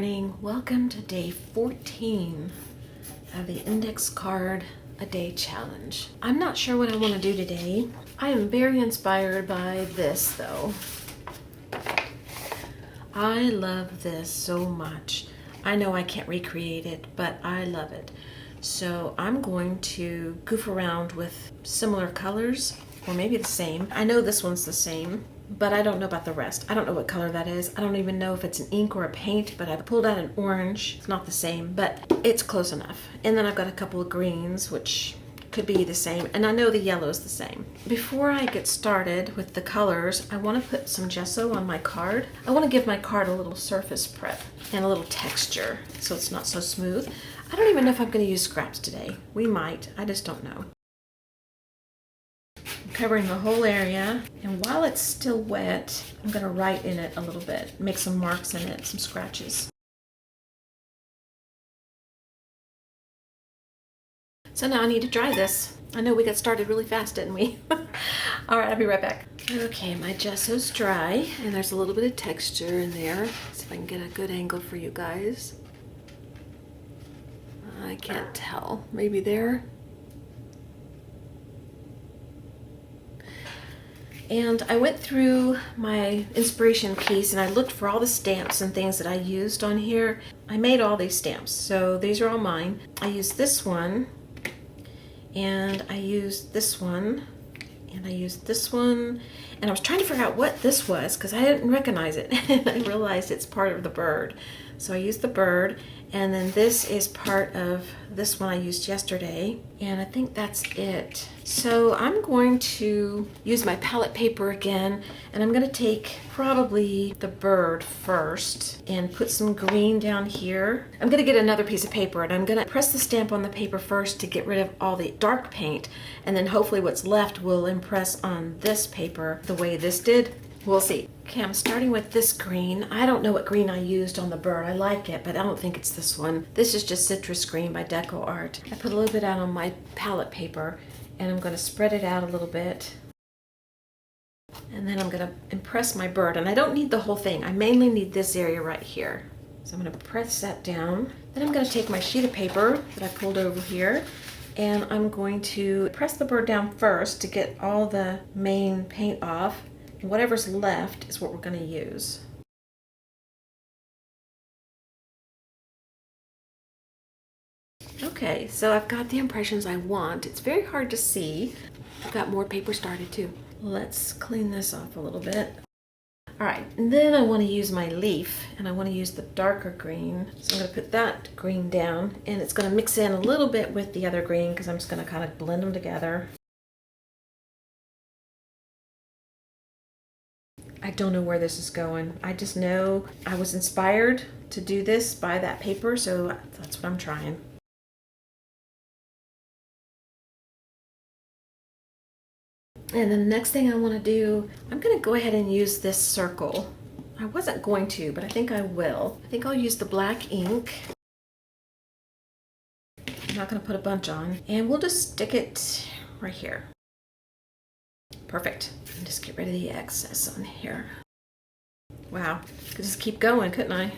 morning. Welcome to day 14 of the Index Card a Day Challenge. I'm not sure what I want to do today. I am very inspired by this though. I love this so much. I know I can't recreate it, but I love it. So I'm going to goof around with similar colors, or maybe the same. I know this one's the same, but I don't know about the rest. I don't know what color that is. I don't even know if it's an ink or a paint, but I pulled out an orange. It's not the same, but it's close enough. And then I've got a couple of greens, which could be the same, and I know the yellow is the same. Before I get started with the colors, I want to put some gesso on my card. I want to give my card a little surface prep and a little texture so it's not so smooth. I don't even know if I'm going to use scraps today. We might, I just don't know. I'm covering the whole area, and while it's still wet, I'm going to write in it a little bit, make some marks in it, some scratches. So now I need to dry this. I know we got started really fast, didn't we? All right, I'll be right back. Okay, my gesso's dry, and there's a little bit of texture in there. See if I can get a good angle for you guys. I can't tell. Maybe there. And I went through my inspiration piece and I looked for all the stamps and things that I used on here. I made all these stamps, so these are all mine. I used this one, and I used this one, and I used this one, and I was trying to figure out what this was because I didn't recognize it. And I realized it's part of the bird. So I used the bird, and then this is part of this one I used yesterday, and I think that's it. So I'm going to use my palette paper again, and I'm going to take probably the bird first and put some green down here. I'm going to get another piece of paper, and I'm going to press the stamp on the paper first to get rid of all the dark paint, and then hopefully what's left will impress on this paper the way this did. We'll see. Okay, I'm starting with this green. I don't know what green I used on the bird. I like it, but I don't think it's this one. This is just citrus green by Deco Art. I put a little bit out on my palette paper, and I'm going to spread it out a little bit. And then I'm going to impress my bird, and I don't need the whole thing. I mainly need this area right here. So I'm going to press that down. Then I'm going to take my sheet of paper that I pulled over here, and I'm going to press the bird down first to get all the main paint off. Whatever's left is what we're going to use. Okay, so I've got the impressions I want. It's very hard to see. I've got more paper started too. Let's clean this off a little bit. All right, and then I want to use my leaf, and I want to use the darker green. So I'm going to put that green down, and it's going to mix in a little bit with the other green because I'm just going to kind of blend them together. I don't know where this is going. I just know I was inspired to do this by that paper, so that's what I'm trying. And then the next thing I want to do, I'm going to go ahead and use this circle. I wasn't going to, but I think I will. I think I'll use the black ink. I'm not going to put a bunch on, and we'll just stick it right here. Perfect. And just get rid of the excess on here. Wow, could just keep going, couldn't I?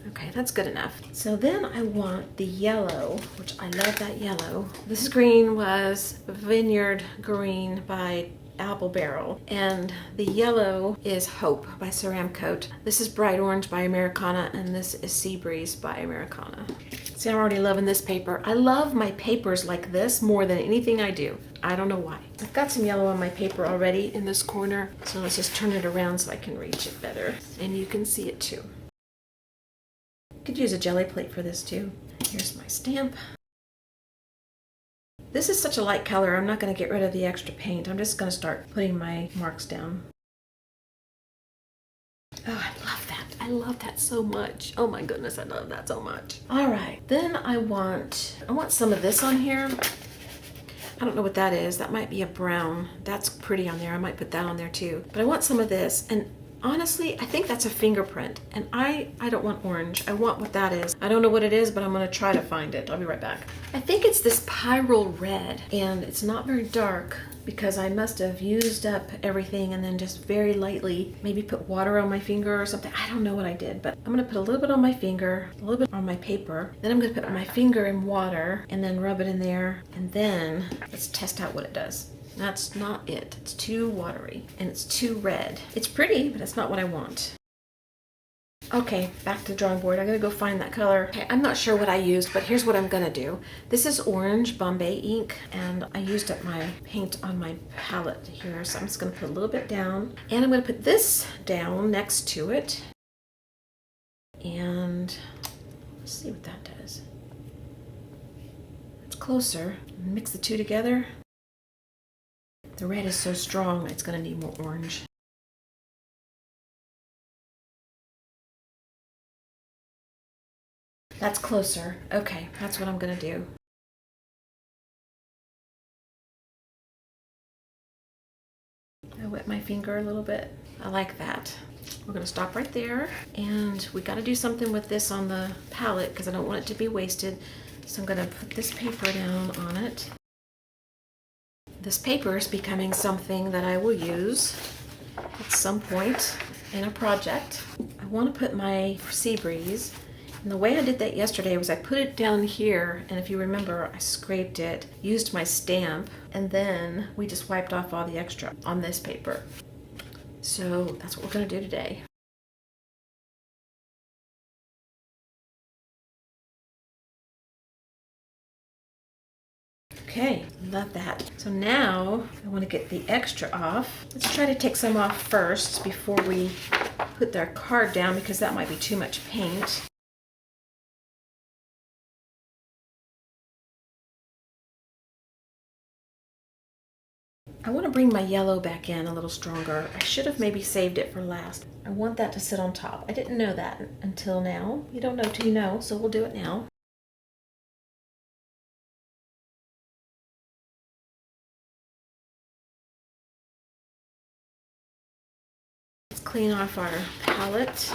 Okay, that's good enough. So then I want the yellow, which I love that yellow. This green was Vineyard Green by Apple Barrel, and the yellow is Hope by Ceramcoat. This is Bright Orange by Americana, and this is Sea Breeze by Americana. See, I'm already loving this paper. I love my papers like this more than anything I do. I don't know why. I've got some yellow on my paper already in this corner, so let's just turn it around so I can reach it better, and you can see it too. Could use a jelly plate for this too. Here's my stamp. This is such a light color, I'm not going to get rid of the extra paint. I'm just going to start putting my marks down. Oh, I love that. I love that so much. Oh my goodness, I love that so much. All right, then I want some of this on here. I don't know what that is. That might be a brown. That's pretty on there. I might put that on there too. But I want some of this, and Honestly, I think that's a fingerprint, and I don't want orange. I want what that is. I don't know what it is, but I'm gonna try to find it. I'll be right back. I think it's this pyrrole red, and it's not very dark because I must have used up everything and then just very lightly maybe put water on my finger or something. I don't know what I did, but I'm gonna put a little bit on my finger, a little bit on my paper. Then I'm gonna put my finger in water and then rub it in there, and then let's test out what it does. That's not it. It's too watery and it's too red. It's pretty, but it's not what I want. Okay, back to the drawing board. I gotta go find that color. Okay, I'm not sure what I used, but here's what I'm gonna do. This is orange Bombay ink, and I used up my paint on my palette here, so I'm just gonna put a little bit down, and I'm gonna put this down next to it, and let's see what that does. It's closer. Mix the two together. The red is so strong, it's gonna need more orange. That's closer. Okay, that's what I'm gonna do. I wet my finger a little bit. I like that. We're gonna stop right there, and we gotta do something with this on the palette because I don't want it to be wasted. So I'm gonna put this paper down on it. This paper is becoming something that I will use at some point in a project. I want to put my sea breeze, and the way I did that yesterday was I put it down here, and if you remember, I scraped it, used my stamp, and then we just wiped off all the extra on this paper. So that's what we're going to do today. Okay, love that. So now I want to get the extra off. Let's try to take some off first before we put their card down because that might be too much paint. I want to bring my yellow back in a little stronger. I should have maybe saved it for last. I want that to sit on top. I didn't know that until now. You don't know till you know, so we'll do it now. Clean off our palette.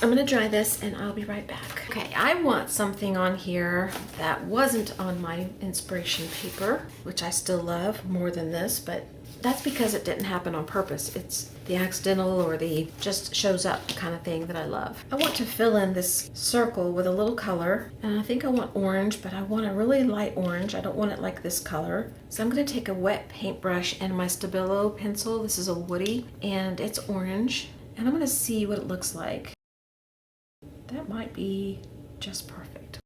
I'm gonna dry this and I'll be right back. Okay, I want something on here that wasn't on my inspiration paper, which I still love more than this, but that's because it didn't happen on purpose. It's the accidental or the just shows up kind of thing that I love. I want to fill in this circle with a little color, and I think I want orange, but I want a really light orange. I don't want it like this color. So I'm gonna take a wet paintbrush and my Stabilo pencil. This is a woody, and it's orange, and I'm gonna see what it looks like. That might be just perfect.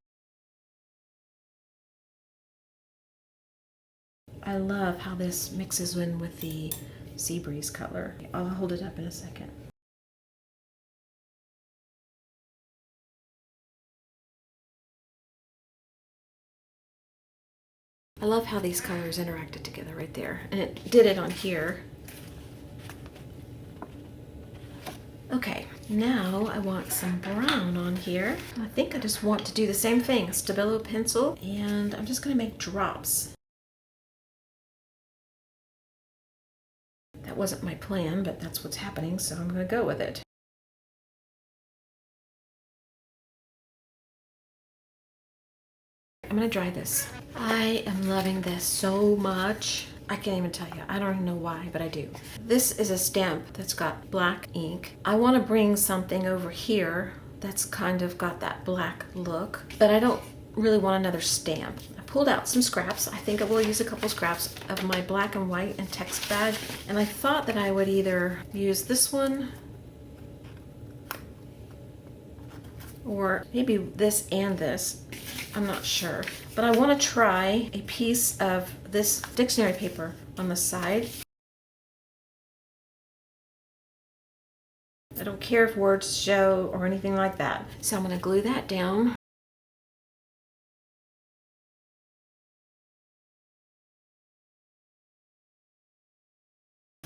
I love how this mixes in with the sea breeze color. I'll hold it up in a second. I love how these colors interacted together right there, and it did it on here. Okay, now I want some brown on here. I think I just want to do the same thing, Stabilo pencil, and I'm just gonna make drops. That wasn't my plan, but that's what's happening, so I'm gonna go with it. I'm gonna dry this. I am loving this so much. I can't even tell you. I don't even know why, but I do. This is a stamp that's got black ink. I want to bring something over here that's kind of got that black look, but I don't really want another stamp. I pulled out some scraps. I think I will use a couple scraps of my black and white and text bag, and I thought that I would either use this one or maybe this and this. I'm not sure, but I want to try a piece of this dictionary paper on the side. I don't care if words show or anything like that. So I'm going to glue that down.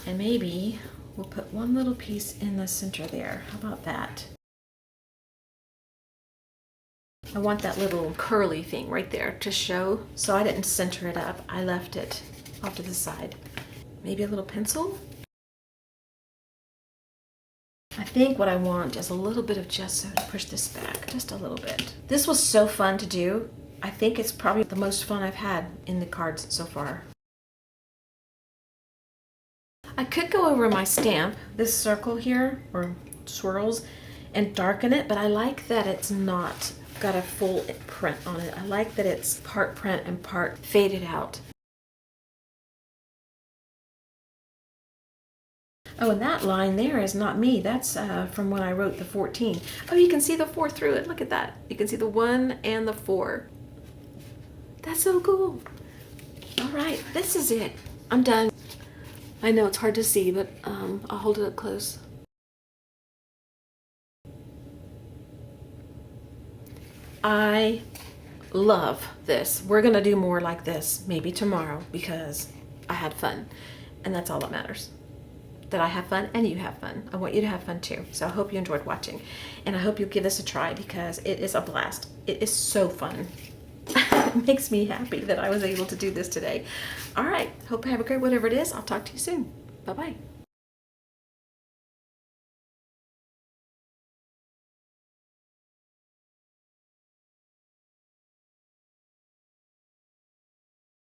And maybe we'll put one little piece in the center there. How about that? I want that little curly thing right there to show, so I didn't center it up. I left it off to the side. Maybe a little pencil? I think what I want is a little bit of gesso to push this back, just a little bit. This was so fun to do. I think it's probably the most fun I've had in the cards so far. I could go over my stamp, this circle here, or swirls, and darken it, but I like that it's not got a full print on it. I like that it's part print and part faded out. Oh, and that line there is not me. That's from when I wrote the 14. Oh, you can see the 4 through it. Look at that. You can see the 1 and the 4. That's so cool. All right, this is it. I'm done. I know it's hard to see, but I'll hold it up close. I love this. We're gonna do more like this maybe tomorrow because I had fun, and that's all that matters. That I have fun and you have fun. I want you to have fun too. So I hope you enjoyed watching, and I hope you'll give this a try because it is a blast. It is so fun. It makes me happy that I was able to do this today. All right, hope you have a great whatever it is. I'll talk to you soon. Bye-bye.